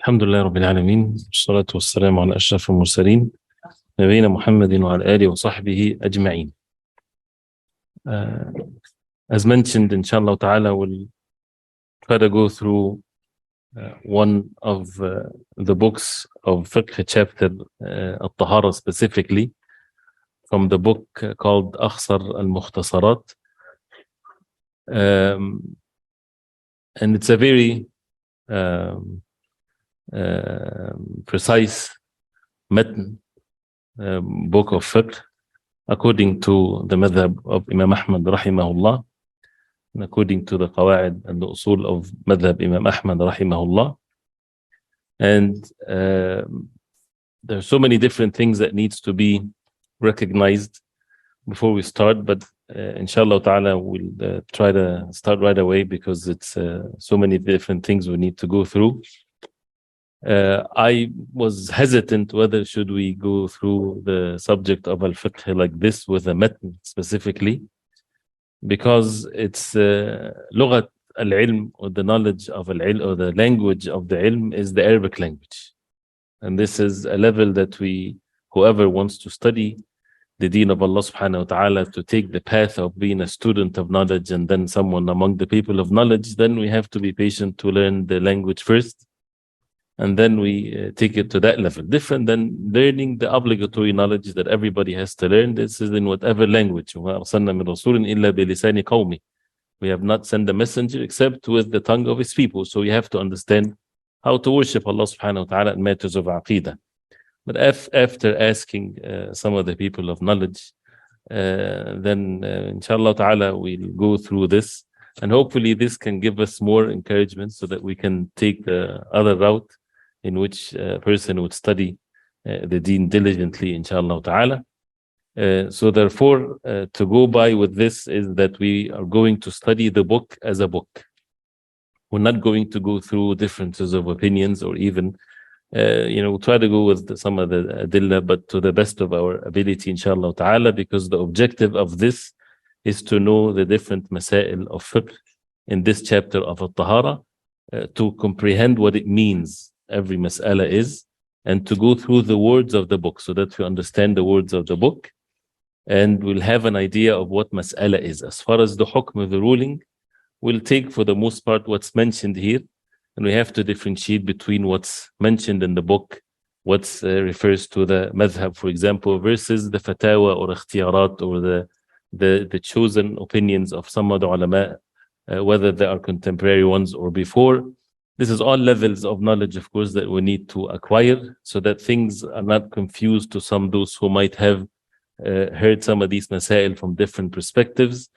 الحمد لله رب العالمين والصلاة والسلام على أشرف المرسلين نبينا محمد وعلى آله وصحبه أجمعين. As mentioned, inshallah ta'ala, we'll try to go through one of the books of fiqh chapter, Taharah specifically, from the book called Akhsar al-Mukhtasarat. And it's a very precise matn, book of fiqh, according to the madhab of Imam Ahmad rahimahullah, and according to the qawa'id and the usul of madhab Imam Ahmad rahimahullah. And there are so many different things that needs to be recognized before we start, but inshallah ta'ala we'll try to start right away because it's so many different things we need to go through. I was hesitant whether should we go through the subject of al-fiqh like this with a matn specifically, because it's lughat al-ilm, or the knowledge of al-ilm, or the language of the ilm is the Arabic language. And this is a level that whoever wants to study the deen of Allah subhanahu wa ta'ala, to take the path of being a student of knowledge and then someone among the people of knowledge, then we have to be patient to learn the language first. And then we take it to that level. Different than learning the obligatory knowledge that everybody has to learn. This is in whatever language. We have not sent a messenger except with the tongue of his people. So you have to understand how to worship Allah subhanahu wa ta'ala in matters of aqidah. But after asking some of the people of knowledge, then inshallah ta'ala we'll go through this. And hopefully this can give us more encouragement so that we can take the other route in which a person would study the deen diligently, inshallah ta'ala. So therefore, to go by with this is that we are going to study the book as a book. We're not going to go through differences of opinions or even, we'll try to go with some of the adillah, but to the best of our ability, inshallah ta'ala, because the objective of this is to know the different masail of fiqh in this chapter of Taharah, to comprehend what it means every mas'ala is, and to go through the words of the book so that we understand the words of the book, and we'll have an idea of what mas'ala is. As far as the hukm, the ruling, we'll take for the most part what's mentioned here, and we have to differentiate between what's mentioned in the book, what refers to the madhab, for example, versus the fatawa or ikhtiyarat, or the chosen opinions of some of the ulama, whether they are contemporary ones or before. This is all levels of knowledge, of course, that we need to acquire so that things are not confused to those who might have heard some of these masail from different perspectives.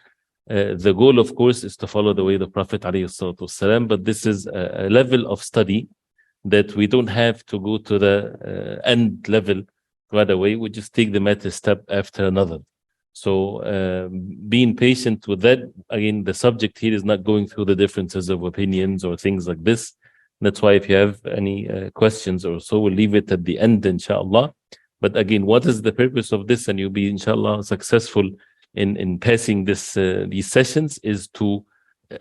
The goal, of course, is to follow the way of the Prophet ﷺ, but this is a level of study that we don't have to go to the end level right away. We just take the matter step after another. So being patient with that. Again, the subject here is not going through the differences of opinions or things like this. That's why if you have any questions or so, we'll leave it at the end, inshallah. But again, what is the purpose of this? And you'll be, inshallah, successful in passing these sessions, is to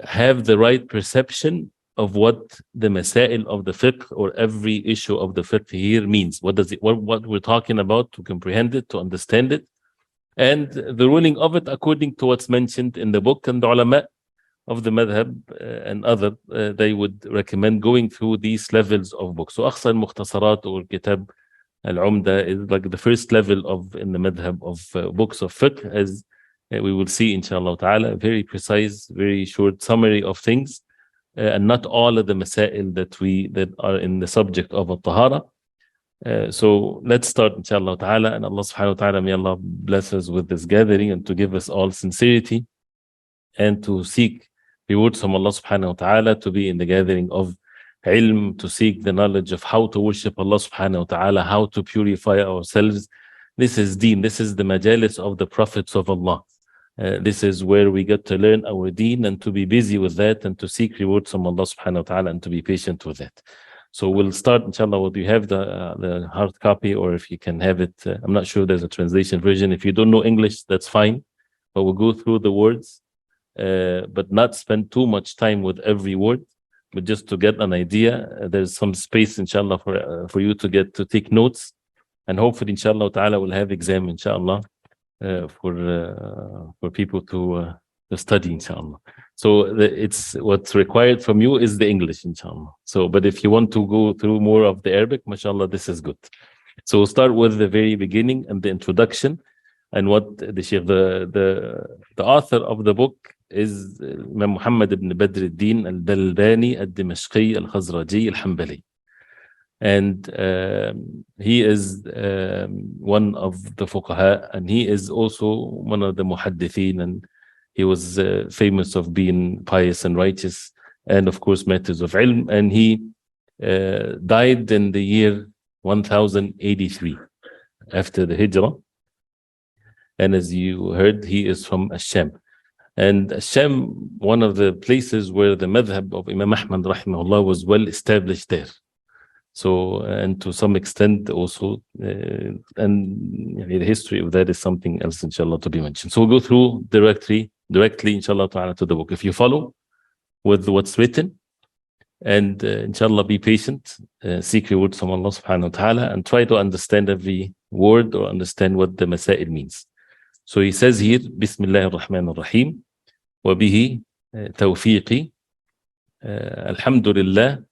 have the right perception of what the masail of the fiqh, or every issue of the fiqh here means. What does it, what we're talking about, to comprehend it, to understand it, and the ruling of it according to what's mentioned in the book. And the ulama of the madhab and other, they would recommend going through these levels of books. So Akhsar al-Mukhtasarat or Kitab al-Umda is like the first level in the madhab of books of fiqh, as we will see, inshallah ta'ala, very precise, very short summary of things, and not all of the masail that are in the subject of al-Tahara. So let's start, inshallah ta'ala, and Allah subhanahu wa ta'ala, may Allah bless us with this gathering and to give us all sincerity and to seek rewards from Allah subhanahu wa ta'ala, to be in the gathering of ilm, to seek the knowledge of how to worship Allah subhanahu wa ta'ala, how to purify ourselves. This is deen, this is the majalis of the prophets of Allah. This is where we get to learn our deen and to be busy with that and to seek rewards from Allah subhanahu wa ta'ala and to be patient with that. So we'll start, inshallah. What you have the hard copy, or if you can have it, I'm not sure there's a translation version. If you don't know English, that's fine, but we'll go through the words, but not spend too much time with every word. but just to get an idea, there's some space, inshallah, for you to get to take notes, and hopefully, inshallah ta'ala, we'll have exam, inshallah, for people to study, inshallah. So it's what's required from you is the English, inshallah. So, but if you want to go through more of the Arabic, mashallah, this is good. So we'll start with the very beginning and the introduction, and what the Sheikh, the author of the book is Imam Muhammad ibn Badr al-Din al-Balbani al-Dimashqi al-Khazraji al-Hanbali. And he is one of the fuqaha, and he is also one of the muhaddithin, and he was famous of being pious and righteous, and of course matters of ilm. And he died in the year 1083 after the Hijrah. And as you heard, he is from Asham. And Asham, one of the places where the madhab of Imam Ahmad rahimahullah was well established there. So, and to some extent also, and the history of that is something else, inshallah, to be mentioned. So we'll go through directly, inshallah ta'ala, to the book. If you follow with what's written, and inshallah, be patient, seek reward from Allah subhanahu wa ta'ala, and try to understand every word or understand what the masail means. So he says here, Bismillah ar-Rahman ar-Rahim, wa bihi tawfiqi, alhamdulillah,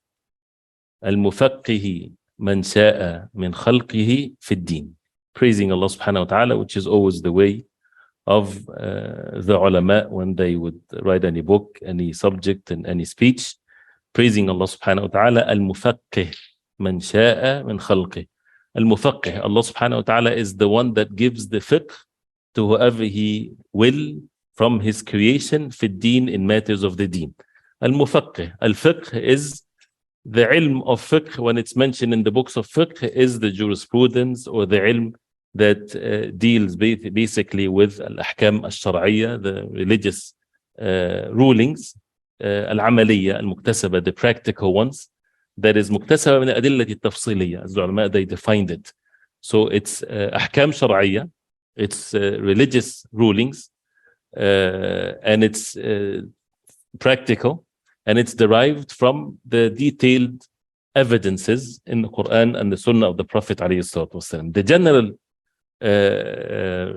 al-mufaqihi man sha'a min khalqihi fi ad-din. Praising Allah subhanahu wa ta'ala, which is always the way of the ulama when they would write any book, any subject, and any speech. Praising Allah subhanahu wa ta'ala, al-mufaqih man sha'a min khalqihi. Al-mufaqih, Allah subhanahu wa ta'ala is the one that gives the fiqh to whoever he will from his creation fi ad-din, in matters of the deen. Al-mufaqih, al-fiqh is the ilm of fiqh. When it's mentioned in the books of fiqh, is the jurisprudence or the ilm that deals basically with al-ahkam al-shar'iyya, the religious rulings, al-amaliyya, al-muktasaba, the practical ones. That is muktasaba min al-adillah al-tafsiliyya, as the ulama, they defined it. So it's ahkam shar'iyya, it's religious rulings, and it's practical, and it's derived from the detailed evidences in the Quran and the Sunnah of the Prophet ﷺ. The general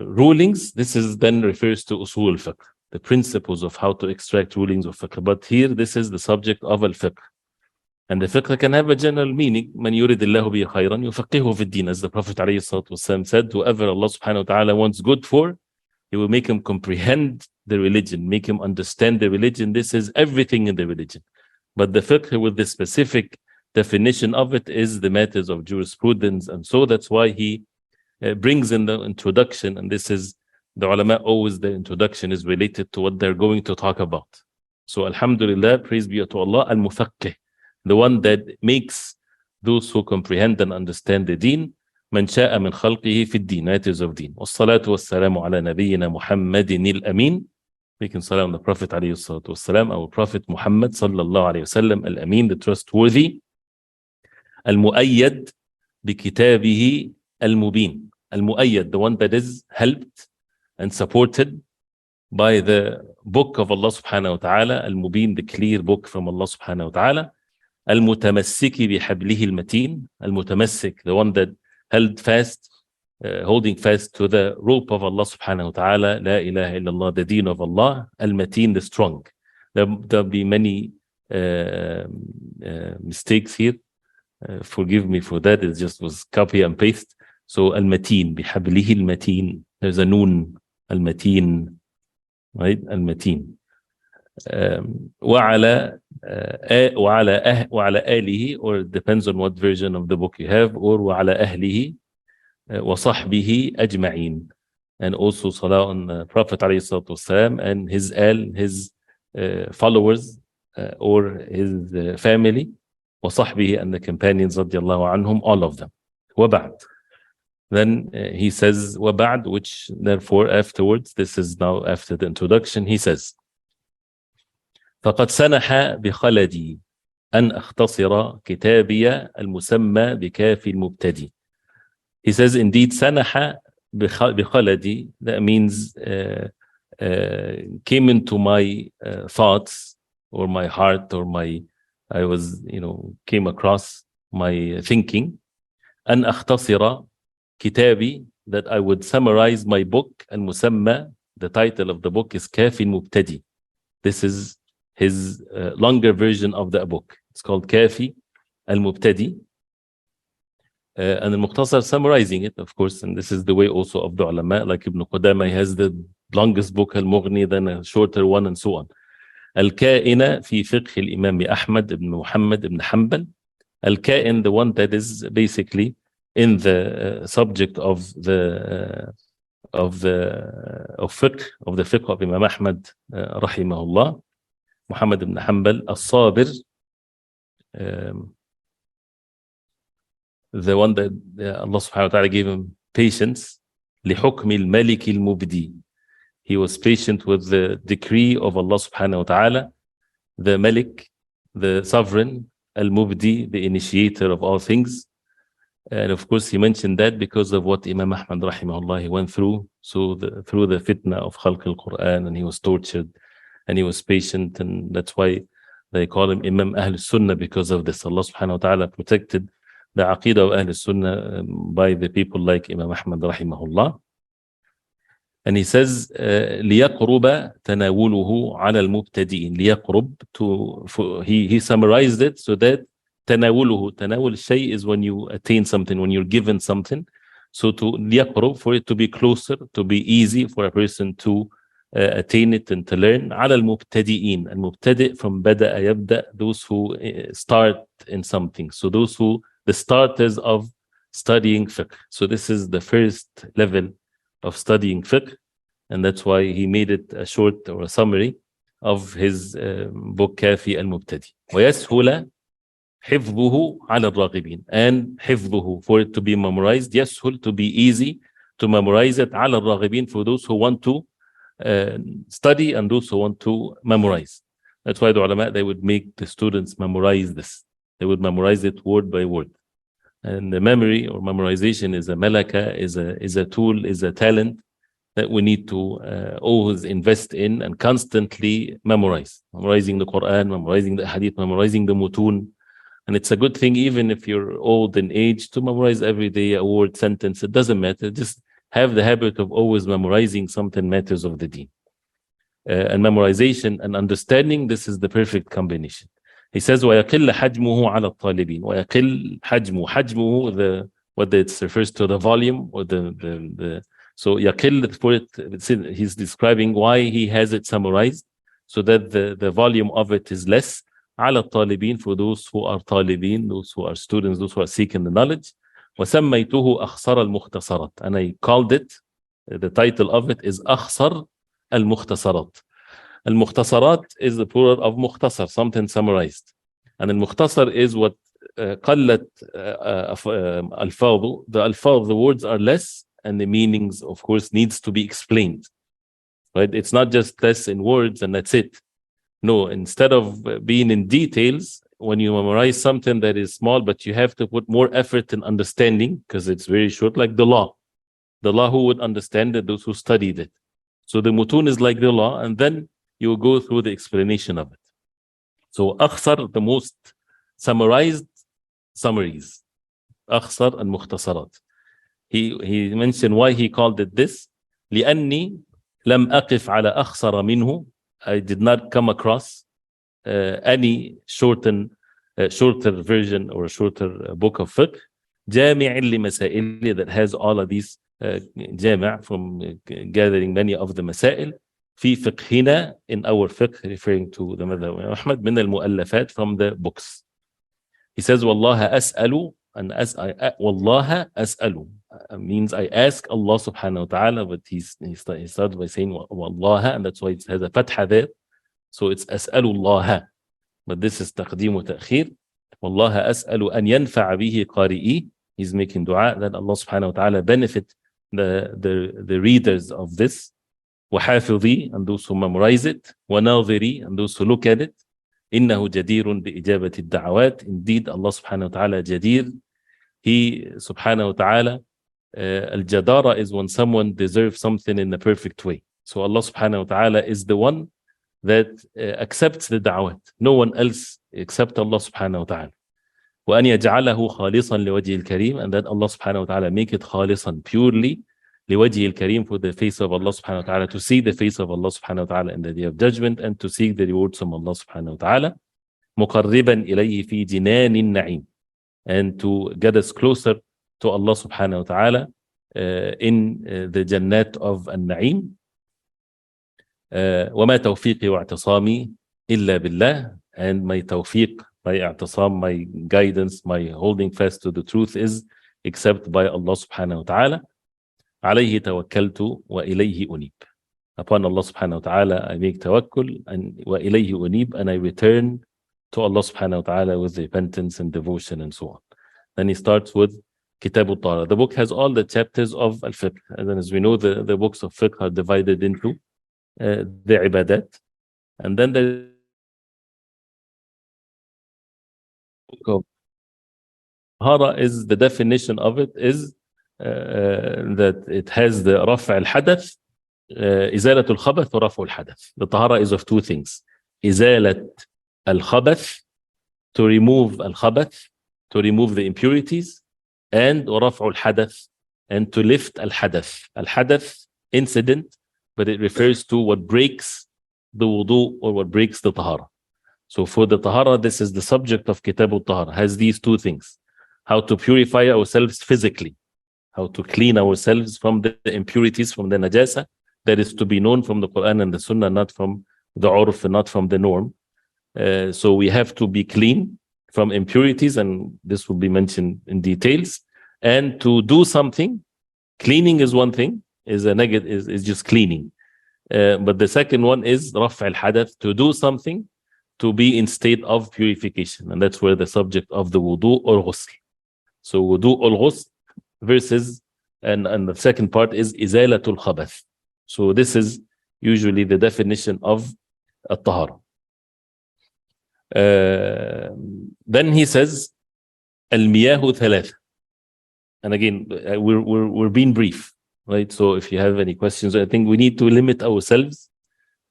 rulings, this is then refers to usul al-fiqh, the principles of how to extract rulings of fiqh. But here, this is the subject of al-fiqh. And the fiqh can have a general meaning. Man yuridillahu bihi khayran yufaqihu fi ad-din, as the Prophet ﷺ said, whoever Allah subhanahu wa ta'ala wants good for, he will make him comprehend the religion, make him understand the religion. This is everything in the religion. But the fiqh, with the specific definition of it, is the matters of jurisprudence. And so that's why he brings in the introduction, and this is the ulama, always the introduction is related to what they're going to talk about. So alhamdulillah, praise be to Allah, al-mufaqih, the one that makes those who comprehend and understand the deen, man sha'a min khalqihi fi ad-din, matters of deen. Wassalatu wassalamu ala nabiyyina Muhammadin al-amin. We can salam on the Prophet alayhi salatu wassalam, our Prophet Muhammad sallallahu alayhi wasallam, al-amin, the trustworthy, al-mu'ayyad bi kitabihi al-mubin. Al-mu'ayyad, the one that is helped and supported by the book of Allah subhanahu wa ta'ala, al-mubin, the clear book from Allah subhanahu wa ta'ala. Al-mutamassiki bihablihi al-mateen, al-mutamassik, the one that held fast, holding fast to the rope of Allah subhanahu wa ta'ala, la ilaha illallah, the deen of Allah, al-mateen, the strong. There'll be many mistakes here. Forgive me for that, it just was copy and paste. So al-mateen, bihablihi al-mateen, there's a noon, al-mateen, right, al-mateen. وعلى آله, or it depends on what version of the book you have, or وعلى أهله وصحبه أجمعين, and also salah on Prophet عليه الصلاة والسلام and his followers or his family, وصحبه, and the companions رضي الله عنهم, all of them. وبعد, then he says وبعد, which therefore afterwards, this is now after the introduction, he says فقد سنح بخلدي أن أختصر كتابي المسمى بكافي المبتدي. He says, indeed, سنح بخلدي, that means came into my thoughts or my heart or my I was, came across my thinking, أن أختصر كتابي, that I would summarize my book. المسمى, the title of the book is كافي المبتدي. This is his longer version of the book. It's called كافي المبتدي. And al-Mukhtasar summarizing it, of course, and this is the way also of the ulama, like Ibn Qudama, he has the longest book, al-Mughni, then a shorter one, and so on. Al-Ka'ina fi fiqh al-Imam Ahmad ibn Muhammad ibn Hanbal. Al-Ka'in, the one that is basically in the subject of fiqh, of the fiqh of Imam Ahmad, rahimahullah, Muhammad ibn Hanbal, al-Sabir, the one that Allah subhanahu wa ta'ala gave him patience. لحكم الملك المبدي. He was patient with the decree of Allah subhanahu wa ta'ala, the Malik, the sovereign, al-Mubdi, the initiator of all things. And of course he mentioned that because of what Imam Ahmad rahimahullah he went through. So through the fitna of Khalq al-Quran, and he was tortured and he was patient, and that's why they call him Imam Ahl Sunnah, because of this. Allah subhanahu wa ta'ala protected the Aqidah of Ahl Sunnah by the people like Imam Ahmad rahimahullah. And he says, ليقرب تناوله على المبتدئين. ليقرب, he summarized it so that تناوله, تناول الشيء is when you attain something, when you're given something. So to ليقرب, for it to be closer, to be easy for a person to attain it and to learn. على المبتدئين. المبتدئ from بدأ يبدأ, those who start in something. So those who, the starters of studying fiqh. So this is the first level of studying fiqh, and that's why he made it a short or a summary of his book كافي المبتدي. ويسهل حفظه على الراغبين. And حفظه, for it to be memorized, يسهل, to be easy to memorize it, على الراغبين, for those who want to study and those who want to memorize. That's why the ulama, they would make the students memorize this. They would memorize it word by word. And the memory or memorization is a malaka, is a tool, is a talent that we need to always invest in and constantly memorize. Memorizing the Quran, memorizing the hadith, memorizing the mutun. And it's a good thing, even if you're old in age, to memorize every day a word, sentence. It doesn't matter. Just have the habit of always memorizing something matters of the deen. And memorization and understanding, this is the perfect combination. He says, وَيَقِلَّ حَجْمُهُ عَلَى الطَّالِبِينَ. وَيَقِلْ حَجْمُهُ. حَجْمُهُ, whether it refers to the volume or the so يَقِلْ, for it, he's describing why he has it summarized, so that the volume of it is less. على الطالبين, for those who are طالبين, those who are students, those who are seeking the knowledge. وَسَمَّيْتُهُ أَخْصَرَ الْمُخْتَصَرَاتِ. And I called it, the title of it is أَخْصَر الْمُخْتَصَرَاتِ. Al-Mukhtasarat is the plural of Mukhtasar, something summarized. And Al-Mukhtasar is what قلت الفاظ. The alfaz, the words are less, and the meanings, of course, needs to be explained. Right? It's not just less in words and that's it. No, instead of being in details, when you memorize something that is small, but you have to put more effort in understanding, because it's very short, like the law. The law, who would understand it? Those who studied it. So the mutun is like the law, and then you will go through the explanation of it. So Akhsar, the most summarized summaries. Akhsar and Mukhtasarat. He mentioned why he called it this. لأني لم أقف على أخسر منه. I did not come across any shorter version or a shorter book of fiqh. جامع لمسائل, that has all of these جامع, from gathering many of the masail. في فقهنا, in our fiqh, referring to the madhab of Ahmad, من المؤلفات, from the books. He says, والله أسأل, and والله أسأل means I ask Allah subhanahu wa ta'ala, but he started by saying والله, and that's why it has a fatha there. So it's أسأل الله, but this is تقديم وتأخير. والله أسأل أن ينفع به قارئي. He's making dua that Allah subhanahu wa ta'ala benefit the readers of this. وحافظي, and those who memorize it. وناظري, and those who look at it. إنه جدير بإجابة الدعوات. Indeed, Allah subhanahu wa ta'ala جدير. He subhanahu wa ta'ala, al-jadara is when someone deserves something in the perfect way. So Allah subhanahu wa ta'ala is the one that accepts the da'wat. No one else except Allah subhanahu wa ta'ala. وأن يجعله خالصا لوجه الكريم, and that Allah subhanahu wa ta'ala make it خالصا, purely, لوجه الكريم, for the face of Allah subhanahu wa ta'ala, to see the face of Allah subhanahu wa ta'ala in the day of judgment, and to seek the rewards from Allah subhanahu wa ta'ala. مقربا إليه في جنان النعيم, and to get us closer to Allah subhanahu wa ta'ala in the Jannat of An-Na'im. وما توفيقي واعتصامي إلا بالله, and my tawfiq, my i'tisam, my guidance, my holding fast to the truth is except by Allah subhanahu wa ta'ala. عليه توكلت وإليه أنيب. Upon Allah subhanahu wa ta'ala I make tawakkul, and وإليه أنيب, and I return to Allah subhanahu wa ta'ala with repentance and devotion and so on. Then he starts with Kitab al-Taharah. The book has all the chapters of al-fiqh, and then as we know the books of fiqh are divided into the ibadat, and then the Taharah is, the definition of it is that it has the رفع الحدث, إزالة الخبث ورفع الحدث. The Taharah is of two things: إزالة الخبث, to remove al-khabath, to remove the impurities, and ورفع الحدث, and to lift al-hadath. Al-hadath, incident, but it refers to what breaks the wudu or what breaks the Taharah. So for the Taharah, this is the subject of Kitab al-Taharah, has these two things: how to purify ourselves physically, how to clean ourselves from the impurities, from the najasa that is to be known from the Quran and the Sunnah, not from the urf, not from the norm. So we have to be clean from impurities, and this will be mentioned in details. And to do something, cleaning is one thing, is a negative, is just cleaning. But the second one is رفع الحدث, to do something, to be in state of purification, and that's where the subject of the wudu or ghusl. So wudu or ghusl versus, and the second part is izalatul khabath. So this is usually the definition of at-tahara. Then he says al-miyahu thalatha, and again we're being brief, right? So if you have any questions, I think we need to limit ourselves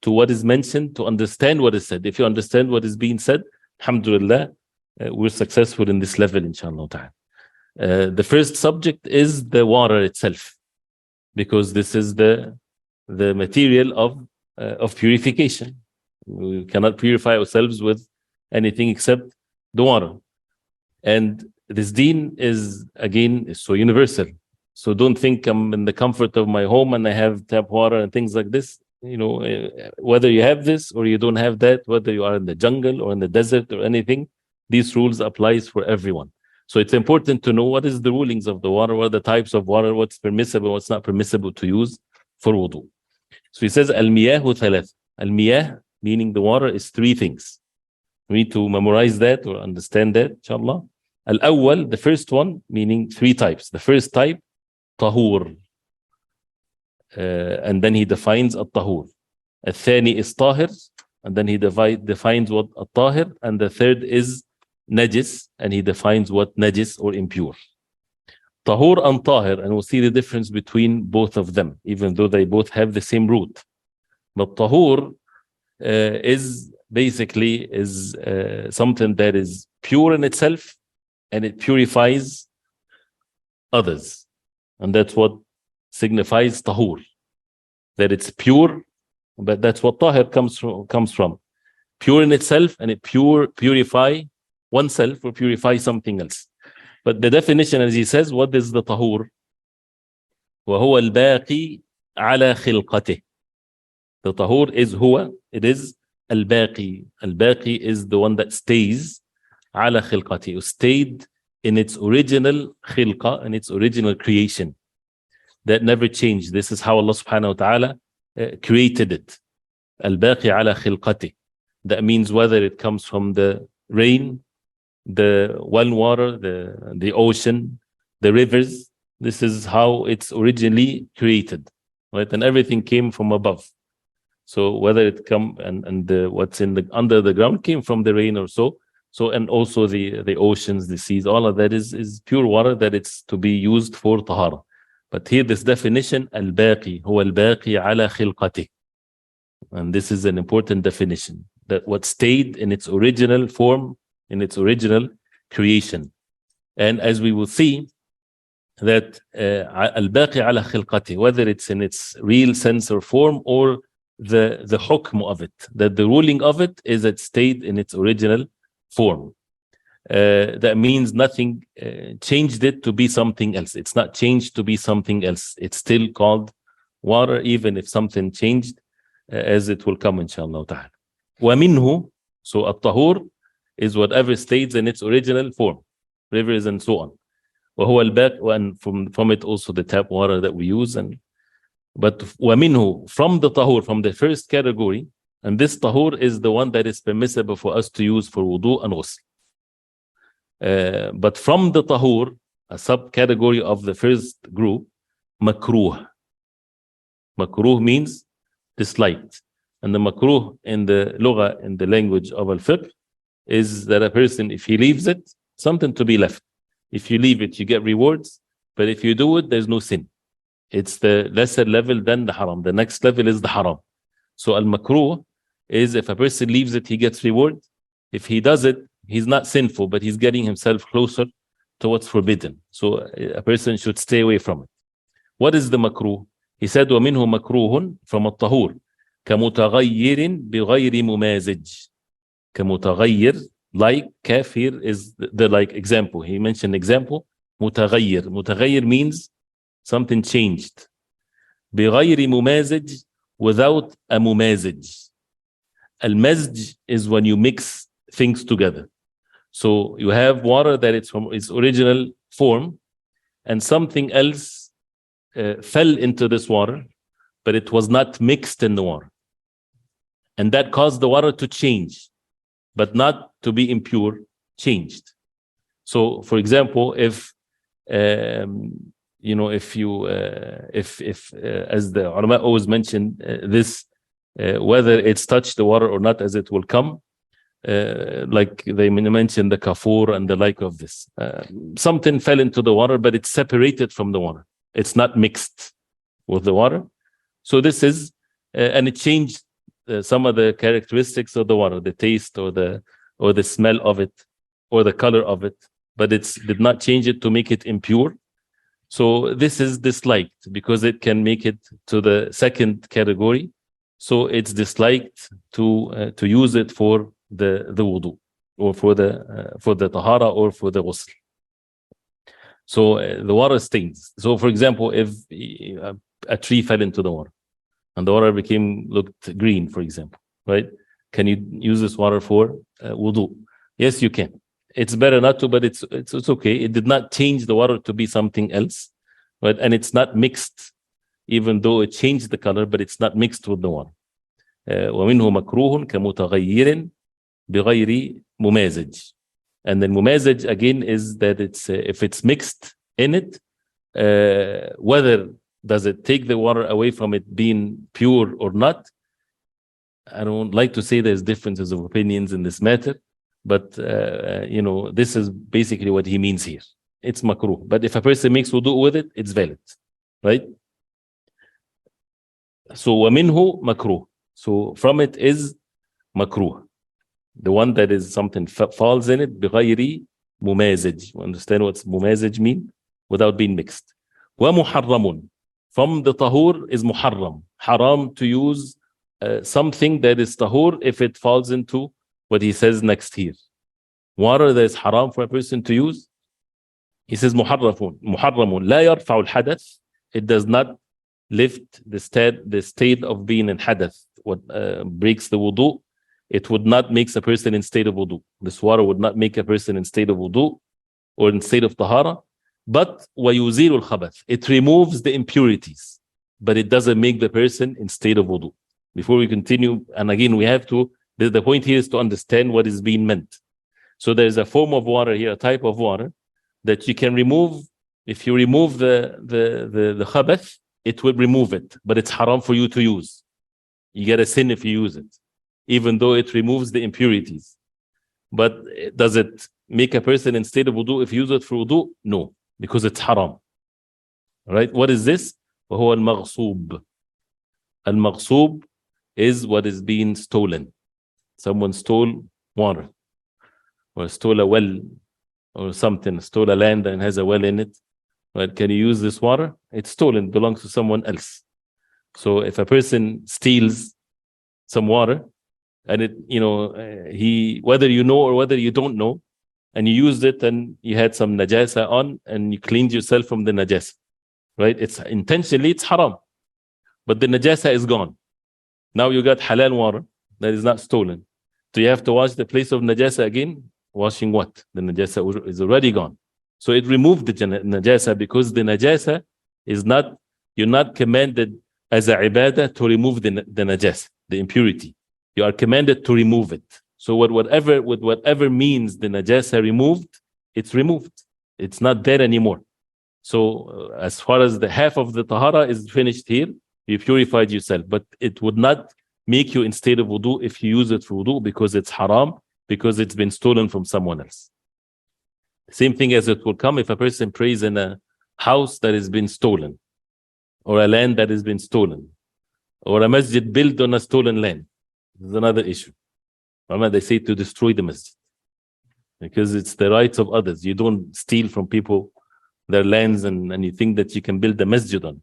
to what is mentioned to understand what is said. If you understand what is being said, alhamdulillah, we're successful in this level, inshallah ta'ala. The first subject is the water itself, because this is the material of purification. We cannot purify ourselves with anything except the water. And this deen is, again, is so universal. So don't think I'm in the comfort of my home and I have tap water and things like this. You know, whether you have this or you don't have that, whether you are in the jungle or in the desert or anything, these rules applies for everyone. So it's important to know what is the rulings of the water, what are the types of water, what's permissible, what's not permissible to use for wudu. So he says, al-miyahu thalath. Al-miyah, meaning the water, is three things. We need to memorize that or understand that, inshallah. Al-awwal, the first one, meaning three types. The first type, tahur. And then he defines at-tahur. Al-thani is tahir, and then he defines what at-tahir. And the third is najis, and he defines what najis or impure. Tahur and tahir, and we'll see the difference between both of them, even though they both have the same root. But tahur is basically something that is pure in itself, and it purifies others. And that's what signifies tahur, that it's pure, but that's what tahir comes from. Pure in itself, and it purify oneself or purify something else. But the definition, as he says, what is the tahur? وَهُوَ الْبَاقِي عَلَى خِلْقَتِهِ. The tahur is huwa, it is al-baqi. Al-baqi is the one that stays, ala khilqati, stayed in its original khilqa, in its original creation, that never changed. This is how Allah subhanahu wa ta'ala created it. Al-baqi ala khilqati. That means whether it comes from the rain, the well water, the ocean, the rivers, this is how it's originally created, right? And everything came from above. So whether it come and what's in the under the ground came from the rain or so, and also the oceans, the seas, all of that is pure water that it's to be used for tahara. But here this definition, al-baqi, huwa al-baqi ala khilqati. And this is an important definition. that what stayed in its original form, in its original creation. And as we will see, that al-baqi ala khilqati, whether it's in its real sense or form, or the hukm of it, that the ruling of it is it stayed in its original form. That means nothing changed it to be something else. It's not changed to be something else. It's still called water, even if something changed, as it will come inshallah ta'ala. وَمِنْهُ, so at-tahur is whatever stays in its original form, rivers and so on. وَهُوَ الْبَاقِ, and from it also the tap water that we use. But وَمِنْهُ, from the tahur, from the first category, and this tahur is the one that is permissible for us to use for wudu and ghusl. But from the tahur, a subcategory of the first group, makruh. Makruh means disliked. And the makruh in the lugha, in the language of al-fiqh, is that a person, if he leaves it, something to be left. If you leave it, you get rewards. But if you do it, there's no sin. It's the lesser level than the haram. The next level is the haram. So al-makruh is if a person leaves it, he gets reward. If he does it, he's not sinful, but he's getting himself closer to what's forbidden. So a person should stay away from it. What is the makruh? He said, وَمِنْهُ مَكْرُوهٌ, from الطهور كَمُتَغَيِّرٍ بِغَيْرِ مُمَازِجٍ. كَمُتَغَيِّر, like, kafir is the like example. He mentioned example, مُتَغَيِّر. مُتَغَيِّر means something changed. بِغَيْرِ مُمَازِج, without a mumazij. Al-mazj is when you mix things together. So you have water that it's from its original form, and something else fell into this water, but it was not mixed in the water. And that caused the water to change, but not to be impure, changed. So, for example, if as the ulama always mention whether it's touched the water or not, as it will come, like they mentioned the kafur and the like of this. Something fell into the water, but it's separated from the water. It's not mixed with the water. So this is, and it changed some of the characteristics of the water, the taste or the smell of it, or the color of it, but it did not change it to make it impure. So this is disliked because it can make it to the second category. So it's disliked to use it for the wudu, or for the tahara, or for the ghusl. So the water stains. So for example, if a tree fell into the water and the water looked green, for example, right? Can you use this water for wudu? Yes, you can. It's better not to, but it's okay. It did not change the water to be something else, right? And it's not mixed, even though it changed the color, but it's not mixed with the water. وَمِنْهُ مَكْرُوهٌ كَمُتَغَيِّرٍ بِغَيْرِ مُمَازِج. And then mumazij again is that it's if it's mixed in it, whether does it take the water away from it being pure or not. I don't like to say there's differences of opinions in this matter, but this is basically what he means here. It's makruh. But if a person makes wudu with it, it's valid, right? So وَمِنْهُ makruh. So from it is makruh. The one that is something falls in it, بغير ممازج. You understand what mumazij mean? Without being mixed. ومحرم. From the tahur is muharram. Haram to use something that is tahur if it falls into what he says next here. Water that is haram for a person to use. He says muharramun. لا يرفع الحدث. It does not lift the state of being in hadath. What breaks the wudu. It would not make a person in state of wudu. This water would not make a person in state of wudu or in state of tahara. But وَيُزِيلُ الْخَبَثِ. It removes the impurities, but it doesn't make the person in state of wudu. Before we continue, and again, we have to, the point here is to understand what is being meant. So there's a form of water here, a type of water that you can remove. If you remove the khabath, it will remove it, but it's haram for you to use. You get a sin if you use it, even though it removes the impurities. But does it make a person in state of wudu if you use it for wudu? No, because it's haram. Right? What is this? وهو المغصوب. Al-maghsub is what is being stolen. Someone stole water, or stole a well, or something, stole a land and has a well in it. Right? Can you use this water? It's stolen, belongs to someone else. So if a person steals some water, and it, he, whether you know or whether you don't know, and you used it and you had some najasa on and you cleaned yourself from the najasa, right? It's intentionally, it's haram, but the najasa is gone. Now you got halal water that is not stolen. Do you have to wash the place of najasa again? Washing what? The najasa is already gone. So it removed the najasa, because the najasa is not, you're not commanded as a ibadah to remove the najasa, the impurity. You are commanded to remove it. So with whatever means the najasa removed, it's removed. It's not there anymore. So as far as the half of the tahara is finished here, you purified yourself. But it would not make you in state of wudu if you use it for wudu, because it's haram, because it's been stolen from someone else. Same thing as it will come if a person prays in a house that has been stolen, or a land that has been stolen, or a masjid built on a stolen land. This is another issue. They say to destroy the masjid, because it's the rights of others. You don't steal from people their lands and you think that you can build a masjid on it.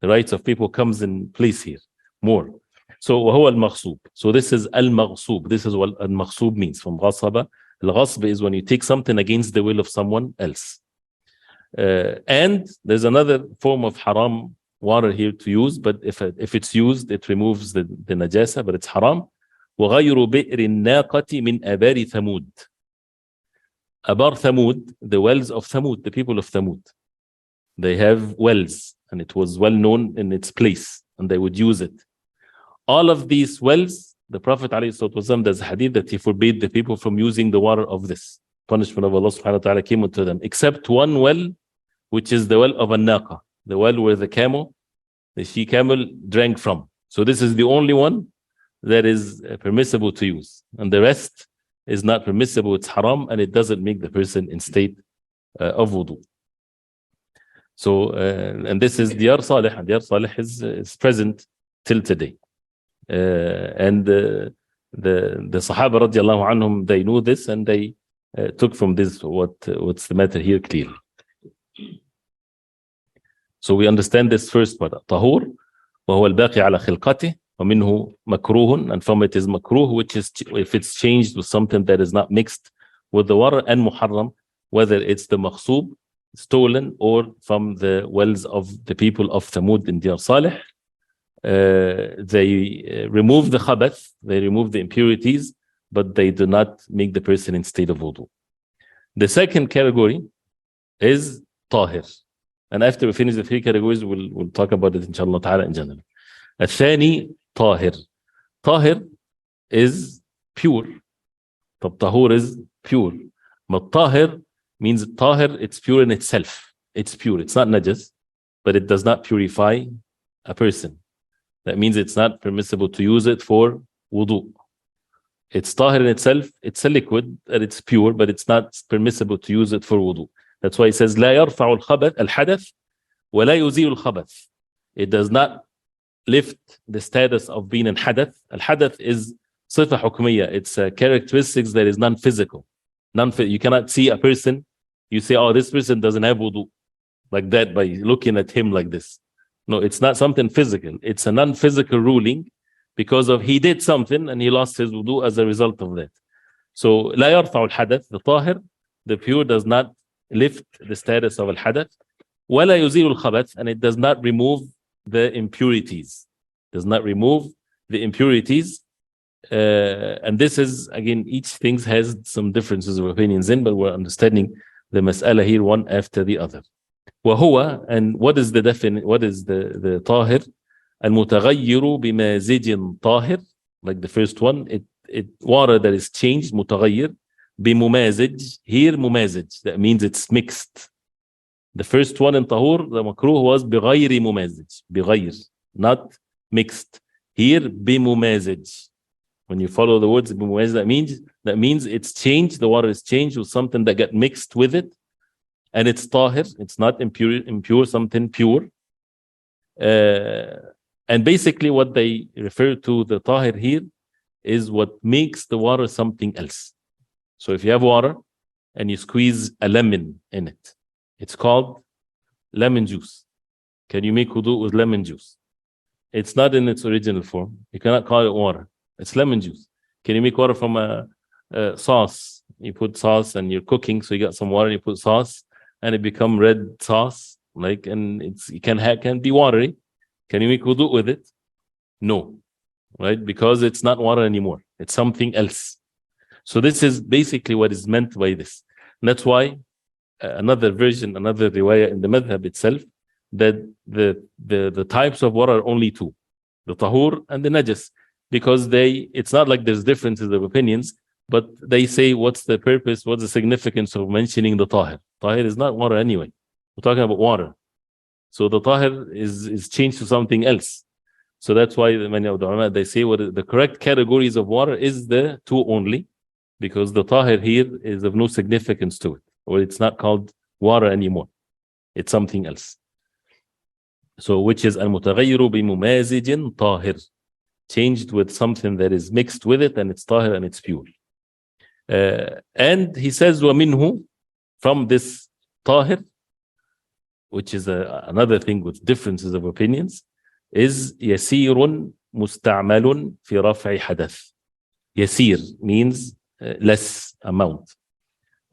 The rights of people comes in place here more. So وهو المغصوب. So this is al-maghsub. This is what al-maghsub means from ghasaba. Al-ghasb is when you take something against the will of someone else. And there's another form of haram water here to use, but if it's used, it removes the najasa, but it's haram. وغير بئر الناقة من آبار ثمود. Abar Thamud, the wells of Thamud, the people of Thamud. They have wells, and it was well known in its place, and they would use it. All of these wells, the Prophet ﷺ, there's a hadith that he forbade the people from using the water of this. Punishment of Allah subhanahu wa ta'ala came unto them, except one well, which is the well of an-naqa, the well where the camel, the she-camel drank from. So this is the only one that is permissible to use. And the rest is not permissible, it's haram, and it doesn't make the person in state of wudu. So, and this is Diyar Salih, and Diyar Salih is present till today. And the Sahaba radiallahu anhum, they knew this, and they took from this what's the matter here clearly. So we understand this first part. Tahur, وهو الباقي على خلقته, ومنه مكروه, and from it is makruh, which is if it's changed with something that is not mixed with the water, and muharram, whether it's the maghsub, stolen, or from the wells of the people of Thamud in Diyar Salih. They remove the khabath, they remove the impurities, but they do not make the person in state of wudu. The second category is tahir. And after we finish the three categories, we'll talk about it inshallah ta'ala in general. الثاني طاهر. طاهر is pure. طب طهور is pure. But طاهر means طاهر, it's pure in itself. It's pure. It's not najas, but it does not purify a person. That means it's not permissible to use it for wudu. It's طاهر in itself. It's a liquid that it's pure, but it's not permissible to use it for wudu. That's why he says لا يرفع الحدث ولا يزيل الخبث. It does not lift the status of being in hadath. Al-hadath is صفة حكمية. It's a characteristics that is non-physical. You cannot see a person, you say, oh, this person doesn't have wudu, like that, by looking at him like this. No, it's not something physical. It's a non-physical ruling because of he did something and he lost his wudu as a result of that. So لا يرفع الحدث, the طاهر, the pure, does not lift the status of al-hadath. ولا يزيل الخبث, and it does not remove the impurities. Does not remove the impurities. And this is, again, each thing has some differences of opinions in, but we're understanding the mas'ala here one after the other. وهو, and what is the طاهر? المتغير بمازج طاهر, like the first one, it water that is changed, متغير بممازج. Here ممازج, that means it's mixed. The first one in tahur, the makruh, was بغير ممازج, بغير, not mixed. Here بممازج. When you follow the words بممازج, that means it's changed, the water is changed with something that got mixed with it, and it's tahir, it's not impure, something pure. And basically what they refer to the tahir here is what makes the water something else. So if you have water and you squeeze a lemon in it, it's called lemon juice. Can you make wudu with lemon juice? It's not in its original form. You cannot call it water. It's lemon juice. Can you make water from a sauce? You put sauce and you're cooking, so you got some water, you put sauce, and it become red sauce, and it can be watery. Can you make wudu with it? No, right? Because it's not water anymore. It's something else. So this is basically what is meant by this. And that's why another riwayah in the madhab itself, that the types of water are only two, the tahur and the najas, because it's not like there's differences of opinions, but they say, what's the purpose, what's the significance of mentioning the tahir? Tahir is not water anyway. We're talking about water. So the tahir is changed to something else. So that's why many of the ulama, they say what the correct categories of water is the two only, because the tahir here is of no significance to it, or it's not called water anymore. It's something else. So which is al-mutaghayyiru bi-mumazijin tahir, changed with something that is mixed with it, and it's tahir and it's pure. And he says, وَمِنْهُ, from this tahir, which is another thing with differences of opinions, is يسير مستعمل في رفع حدث. Yasir means less amount.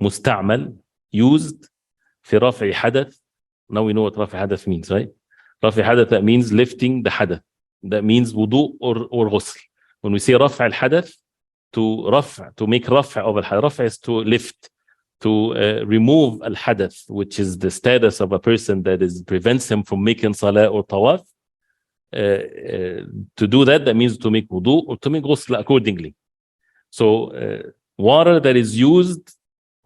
مستعمل, used, في رفع حدث. Now we know what رفع حدث means, right? رفع حدث, that means lifting the حدث. That means wudu or ghusl. When we say رفع الحدث, to make رفع of الحدث, رفع is to lift, to remove al-hadath, which is the status of a person that prevents him from making salah or tawaf. To do that means to make wudu or to make ghusl accordingly. So water that is used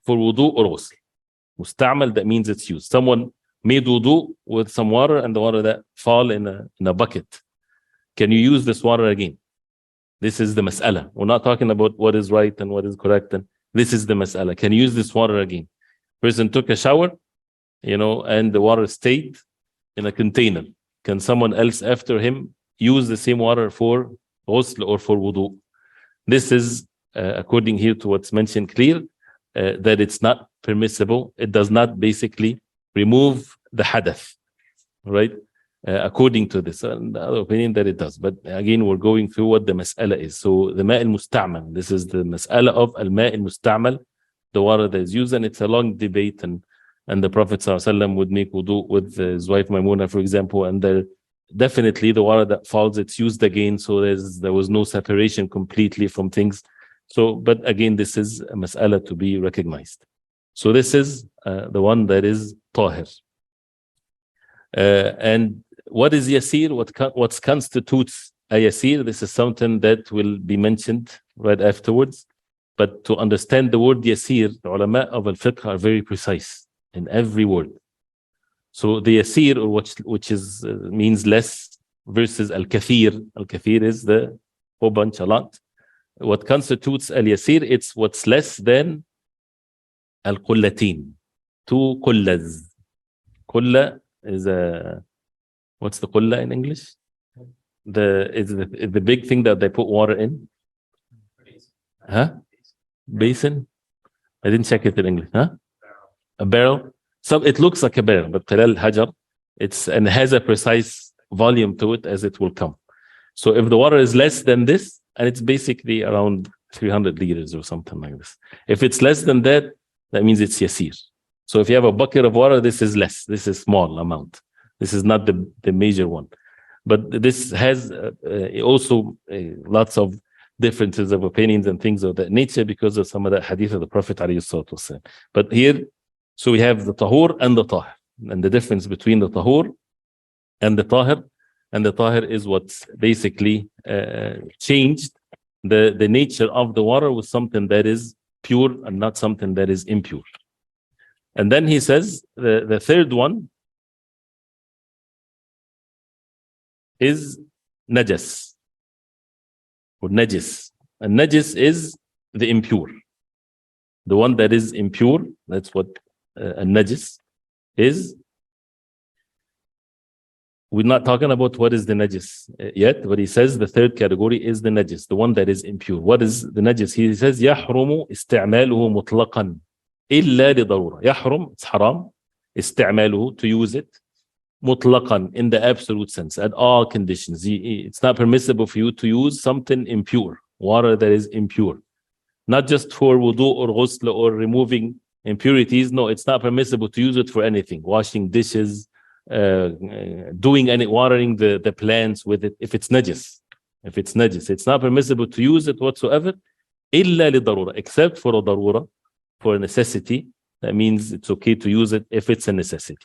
for wudu or ghusl. Musta'mal, that means it's used. Someone made wudu with some water and the water that fall in a bucket. Can you use this water again? This is the mas'ala. We're not talking about what is right and what is correct. And this is the mas'ala. Can you use this water again? Person took a shower, and the water stayed in a container. Can someone else after him use the same water for ghusl or for wudu? This is, according here to what's mentioned clear, that it's not permissible. It does not basically remove the hadath, right? According to this, and the other opinion that it does. But again, we're going through what the mas'ala is. So the ma' al-musta'mal, this is the mas'ala of al-ma' al-musta'mal, the water that is used, and it's a long debate. And the Prophet ﷺ would make wudu with his wife Maimuna, for example, and definitely the water that falls, it's used again. So there was no separation completely from things. So, but again, this is a mas'ala to be recognized. So this is the one that is tahir. And what is yasir? What constitutes a yasir? This is something that will be mentioned right afterwards. But to understand the word yasir, the ulama of al-fiqh are very precise in every word. So the yasir, which is means less, versus al-kathir. Al-kathir is the whole bunch, a lot. What constitutes al-yasir? It's what's less than al-qullatin. 2 qullas. Qulla is what's the qulla in English? The big thing that they put water in. Huh? Basin? I didn't check it in English. Huh? A barrel. So it looks like a barrel, but qilal hajar, and has a precise volume to it as it will come. So if the water is less than this, and it's basically around 300 liters or something like this. If it's less than that, that means it's yasir. So if you have a bucket of water, this is less. This is small amount. This is not the major one. But this has also lots of differences of opinions and things of that nature because of some of the hadith of the Prophet ﷺ. But here, so we have the tahur and the tahir. And the difference between the tahur and the tahir. And the tahir is what's basically changed the nature of the water with something that is pure and not something that is impure. And then he says the third one is najas or najis. And najis is the impure. The one that is impure, that's what a najis is. we're not talking about what is the najis yet, but he says the third category is the najis, the one that is impure. What is the najis? He says يحرم استعماله مطلقا إلا لضرورة. يحرم, it's haram, استعماله, to use it, مطلقا, in the absolute sense, at all conditions. It's not permissible for you to use something impure, water that is impure. Not just for wudu or ghusl or removing impurities. No, it's not permissible to use it for anything. Washing dishes, doing any, watering the plants with it. If it's najis, it's not permissible to use it whatsoever. إلا لضرورة, except for a darura, for a necessity. That means it's okay to use it if it's a necessity.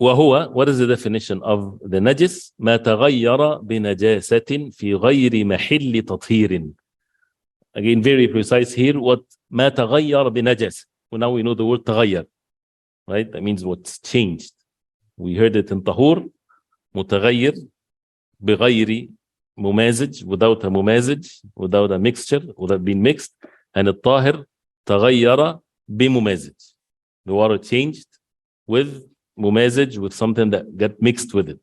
وهو, what is the definition of the najis? ما تغير بنجاسة في غير محل تطهير. Again, very precise here. What ما تغير بنجاسة. Well, now we know the word تغير, right? That means what's changed. We heard it in طهور, متغير, بغير ممازج, without a ممازج, without a mixture, without being mixed. And الطاهر تغير بممازج. The water changed with mumazij, with something that got mixed with it.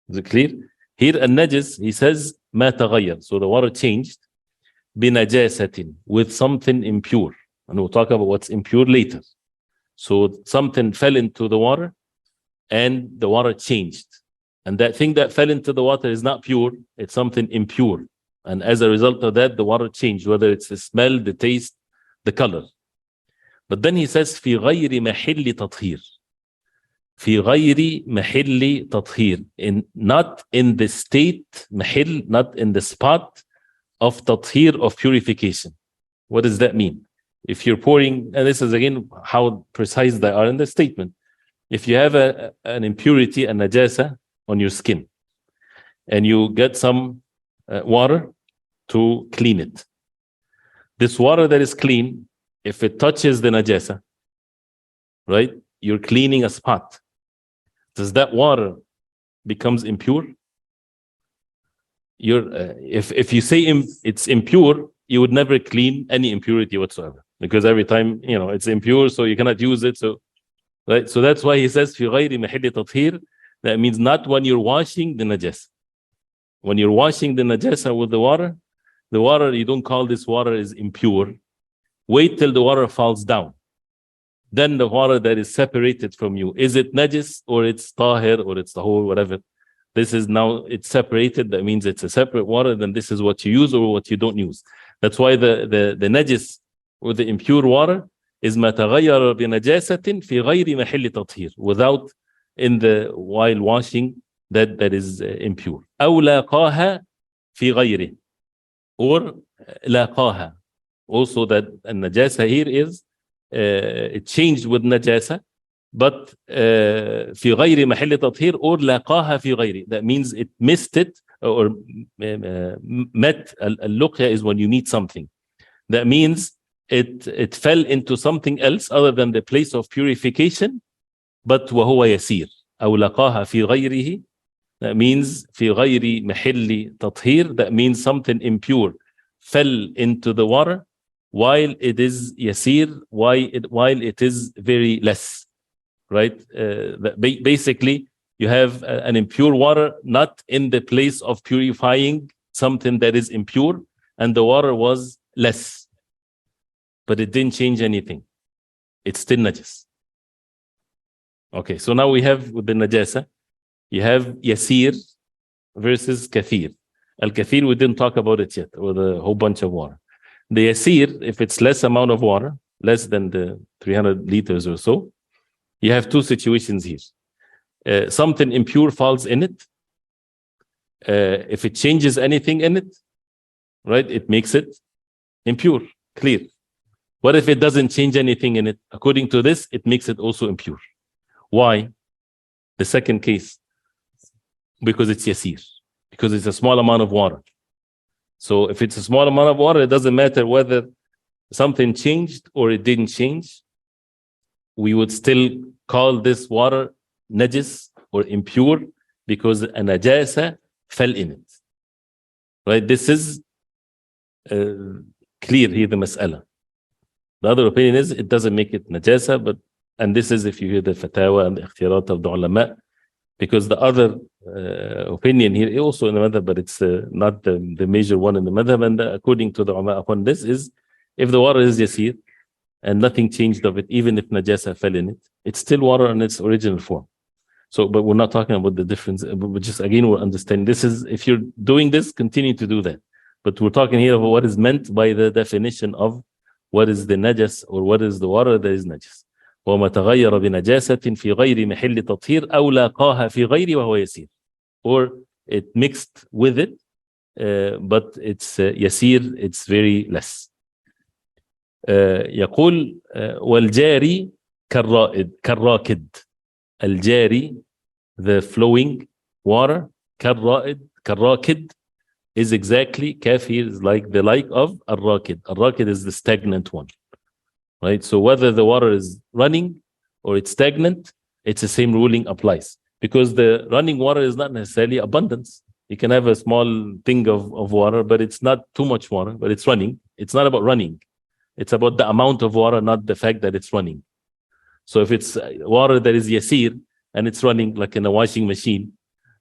Is it clear? Here, النجس, he says, ما تغير. So the water changed بنجاسة, with something impure. And we'll talk about what's impure later. So something fell into the water and the water changed. And that thing that fell into the water is not pure, it's something impure. And as a result of that, the water changed, whether it's the smell, the taste, the color. But then he says, في غير محل تطهير. في غير محل تطهير. Not in the state, محل, not in the spot of تطهير, of purification. What does that mean? If you're pouring, and this is again how precise they are in the statement. If you have an impurity, a najasa on your skin, and you get some water to clean it. This water that is clean, if it touches the najasa, right, you're cleaning a spot. Does that water becomes impure? If you say it's impure, you would never clean any impurity whatsoever, because every time, it's impure, so you cannot use it. So, right, so that's why he says في غير محل تطهير. That means not when you're washing the najasa. When you're washing the najasa with the water, you don't call this water is impure. Wait till the water falls down. Then the water that is separated from you, is it najis or it's tahir or it's tahur, whatever. This is now, it's separated. That means it's a separate water. Then this is what you use or what you don't use. That's why the najis or the impure water is ما تغير بنجاسة في غير محل تطهير, without while washing that is impure. أو لاقاها في غيره, or لاقاها. Also that النجاسة here is it changed with najasa, but في غير محل تطهير, or لاقاها في غيره. That means it missed it, or met. اللقيا is when you meet something. That means it fell into something else other than the place of purification, but وهو يسير. أو لقاها في غيره. That means في غير محل تطهير. That means something impure fell into the water while it is yasir, while it is very less, right? Basically, you have an impure water not in the place of purifying something that is impure, and the water was less, but it didn't change anything. It's still najis. Okay, so now we have with the najasa, you have yasir versus kathir. Al-kathir, we didn't talk about it yet, with a whole bunch of water. The yasir, if it's less amount of water, less than the 300 liters or so, you have two situations here. Something impure falls in it. If it changes anything in it, right, it makes it impure, clear. What if it doesn't change anything in it? According to this, it makes it also impure. Why? The second case, because it's yasir, because it's a small amount of water. So if it's a small amount of water, it doesn't matter whether something changed or it didn't change. We would still call this water najis or impure because a najasa fell in it. Right? This is clear here, the mas'ala. The other opinion is it doesn't make it najasa, but and this is if you hear the fatawa and the ikhtiyarat of the ulama, because the other opinion here also in the madhab, but it's not the major one in the madhab, and according to the ulama upon this is, if the water is yasir and nothing changed of it, even if najasa fell in it, it's still water in its original form. So, but we're not talking about the difference, but just again, we're understanding this is, if you're doing this, continue to do that. But we're talking here about what is meant by the definition of what is the najas, or what is the water that is najas. وما تغير بنجاسة في غير محل تطهير أو لاقاها في غير وهو يسير, or it mixed with it, but it's يسير, it's very less. يقول والجاري كالراكد. الجاري, the flowing water, كالراكد is exactly, kaf here is like the like of الراكد. الراكد is the stagnant one. Right? So whether the water is running or it's stagnant, it's the same ruling applies. Because the running water is not necessarily abundance. You can have a small thing of water, but it's not too much water, but it's running. It's not about running. It's about the amount of water, not the fact that it's running. So if it's water that is yasir and it's running like in a washing machine,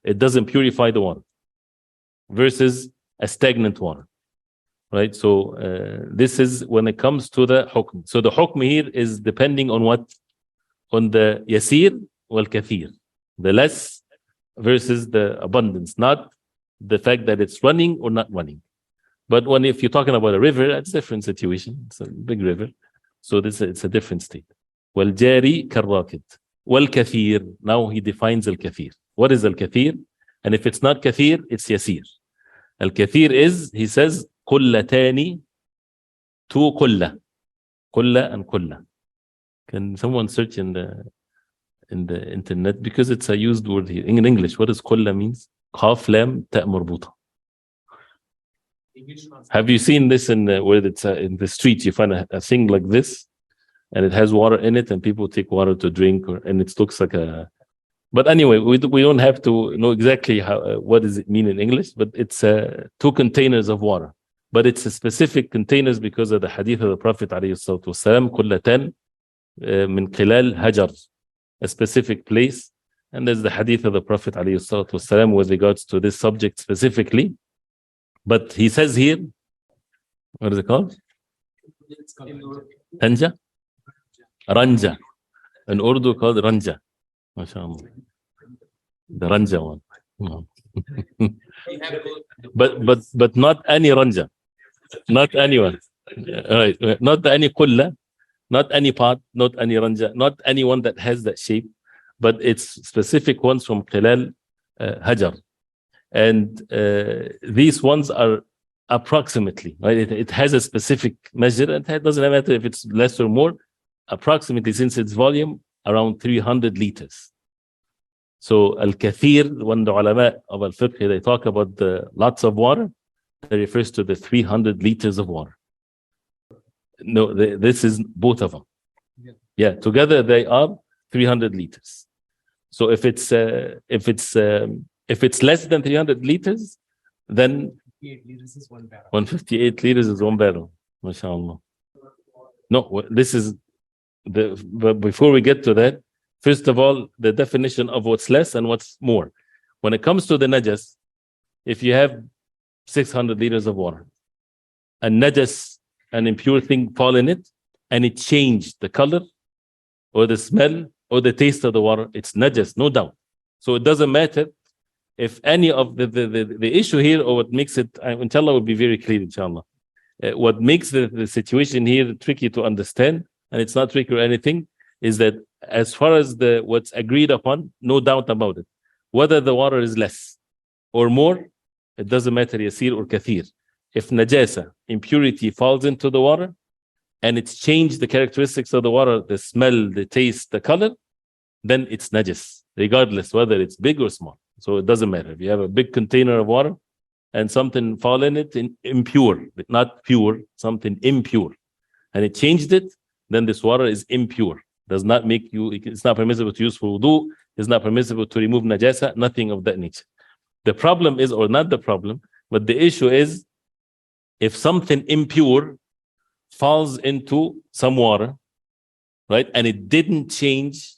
it doesn't purify the water versus a stagnant water. Right? So this is when it comes to the hukm. So the hukm here is depending on what? On the yasir wal kathir. The less versus the abundance, not the fact that it's running or not running. But if you're talking about a river, that's a different situation. It's a big river. So it's a different state. Wal jari karrakid. Wal kathir. Now he defines al kathir. What is al kathir? And if it's not kathir, it's yasir. Al kathir is, he says, قلتان to قلة. قلة and قلة. Can someone search in the internet, because it's a used word here in English? What does قلة means? قاف لام تاء مربوطة. Have you seen this where it's in the street? You find a thing like this, and it has water in it, and people take water to drink, and it looks like a. But anyway, we don't have to know exactly what does it mean in English, but it's 2 containers of water. But it's a specific containers because of the hadith of the Prophet ﷺ, قلتان من قلال هجر, a specific place. And there's the hadith of the Prophet ﷺ with regards to this subject specifically. But he says here, what is it called? Tanja? Ranja. In Urdu called Ranja. MashaAllah. The Ranja one. but not any Ranja. Not anyone. Right. Not any Qulla, not any pot, not any Ranja, not anyone that has that shape, but it's specific ones from Qilal Hajar. And these ones are approximately, right? It has a specific measure, and it doesn't matter if it's less or more, approximately, since its volume, around 300 liters. So al-kathir, when the ulama of al-fiqh, they talk about the lots of water, that refers to the 300 liters of water. No, this is both of them. Yeah, together they are 300 liters. So if it's less than 300 liters, then 158 liters is one barrel. MashaAllah. No, this is but before we get to that, first of all, the definition of what's less and what's more. When it comes to the najas, if you have 600 liters of water, and najas, an impure thing, fall in it, and it changed the color or the smell or the taste of the water, it's najas, no doubt. So it doesn't matter if any of the issue here, or what makes it, inshallah, will be very clear, inshallah. What makes the situation here tricky to understand, and it's not tricky or anything, is that as far as what's agreed upon, no doubt about it. Whether the water is less or more, it doesn't matter, yasir or kathir. If najasa, impurity, falls into the water, and it's changed the characteristics of the water, the smell, the taste, the color, then it's najas, regardless whether it's big or small. So it doesn't matter. If you have a big container of water and something fall in it, impure, not pure, something impure, and it changed it, then this water is impure. Does not make you, it's not permissible to use for wudu, it's not permissible to remove najasa, nothing of that nature. The problem is, or not the problem, but the issue is, if something impure falls into some water, right? And it didn't change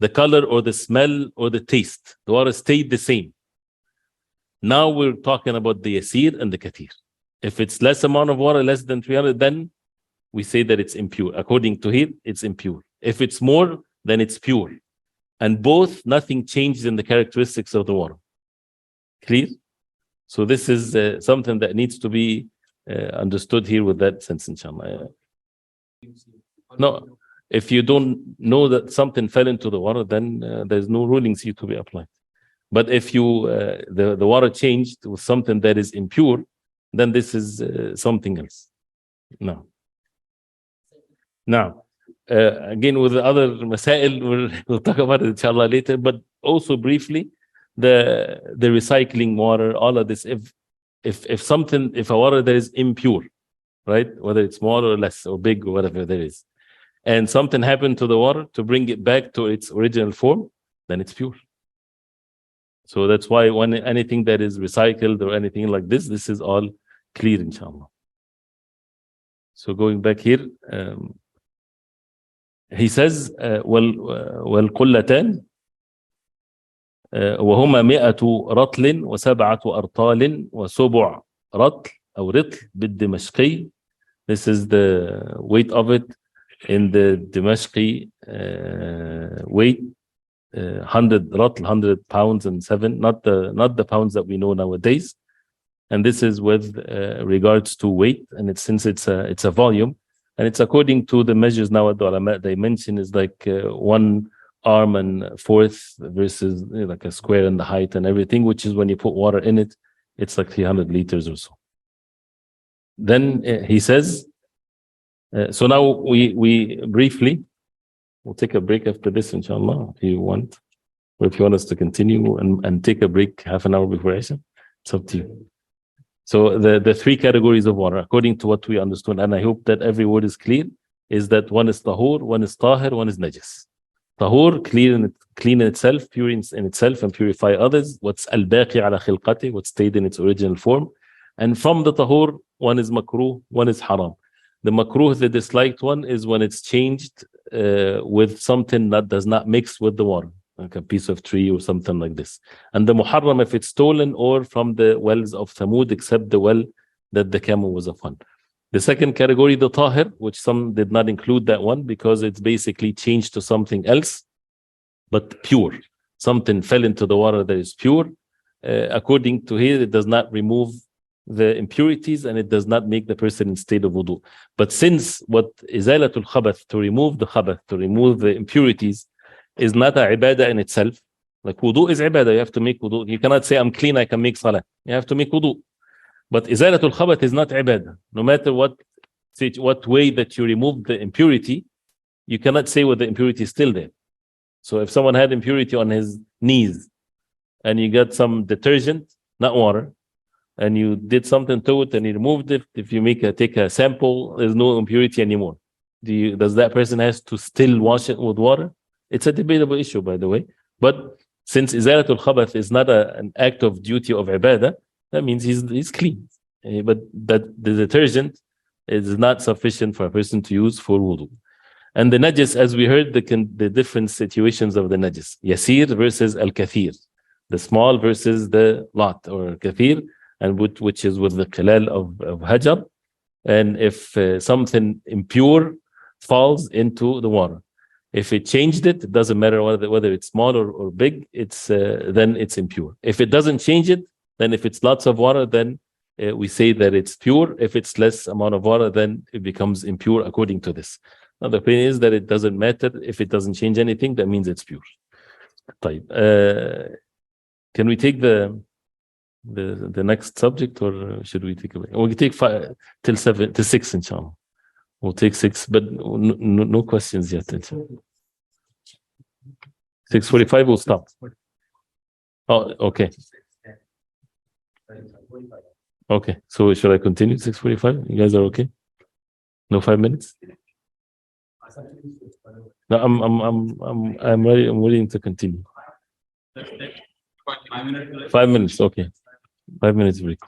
the color or the smell or the taste. The water stayed the same. Now we're talking about the yasir and the kathir. If it's less amount of water, less than 300, then we say that it's impure. According to here, it's impure. If it's more, then it's pure. And both, nothing changes in the characteristics of the water. Clear? So this is something that needs to be understood here with that sense, inshallah. No, if you don't know that something fell into the water, then there's no rulings here to be applied. But if you the water changed with something that is impure, then this is something else. No. Now, again, with the other masail, we'll talk about it inshallah later, but also briefly, the recycling water, all of this, if a water that is impure, right, whether it's more or less or big or whatever there is, and something happened to the water to bring it back to its original form, then it's pure. So that's why when anything that is recycled or anything like this is all clear, inshallah. So going back here, he says, والقلتان وهما 100 رطل و7 أرطال و7 رطل أو رطل بالدمشقي. This is the weight of it in the Dimashqi weight, 100 رطل, 100 pounds and 7, not the pounds that we know nowadays. And this is with regards to weight, and since it's a volume, and it's according to the measures now the ulama they mention is like 1 arm and fourth versus like a square in the height and everything, which is when you put water in it, it's like 300 liters or so. Then he says, so now we briefly, we'll take a break after this, inshallah, if you want, or if you want us to continue and take a break half an hour before Isha, it's up to you. So the 3 categories of water, according to what we understood, and I hope that every word is clear, is that one is tahur, one is tahir, one is najis. Tahur, clean in itself, pure in itself, and purify others. What's al-baqi ala khilqati, what stayed in its original form. And from the tahur, one is makruh, one is haram. The makruh, the disliked one, is when it's changed with something that does not mix with the water, like a piece of tree or something like this. And the muharram, if it's stolen or from the wells of Thamud, except the well that the camel was upon. The second category, the tahir, which some did not include that one because it's basically changed to something else, but pure. Something fell into the water that is pure. According to here, it does not remove the impurities and it does not make the person in state of wudu. But since what izalatul khabath, to remove the khabath, to remove the impurities, is not a ibadah in itself. Like wudu is ibadah, you have to make wudu. You cannot say I'm clean, I can make salah. You have to make wudu. But izalatul khabath is not ibadah. No matter what way that you remove the impurity, you cannot say whether the impurity is still there. So if someone had impurity on his knees and you got some detergent, not water, and you did something to it and you removed it, if you take a sample, there's no impurity anymore. Does that person has to still wash it with water? It's a debatable issue, by the way. But since izalatul khabath is not an act of duty of ibadah, that means he's clean. But that the detergent is not sufficient for a person to use for wudu. And the najis, as we heard, the different situations of the najis. Yasir versus al-kathir. The small versus the lot, or kathir, and which is with the qilal of hajar. And if something impure falls into the water, if it changed it, it doesn't matter whether it's small or big, then it's impure. If it doesn't change it, then if it's lots of water, then we say that it's pure. If it's less amount of water, then it becomes impure according to this. Now the opinion is that it doesn't matter. If it doesn't change anything, that means it's pure. Can we take the next subject, or should we take a break? We can take 5 till 7 to 6, inshallah. We'll take 6, but no questions yet. 6:45 we'll stop. Oh, okay. Okay, so should I continue 6:45? You guys are okay? No 5 minutes? No, I'm ready. I'm willing to continue. 5 minutes, okay. 5 minutes break.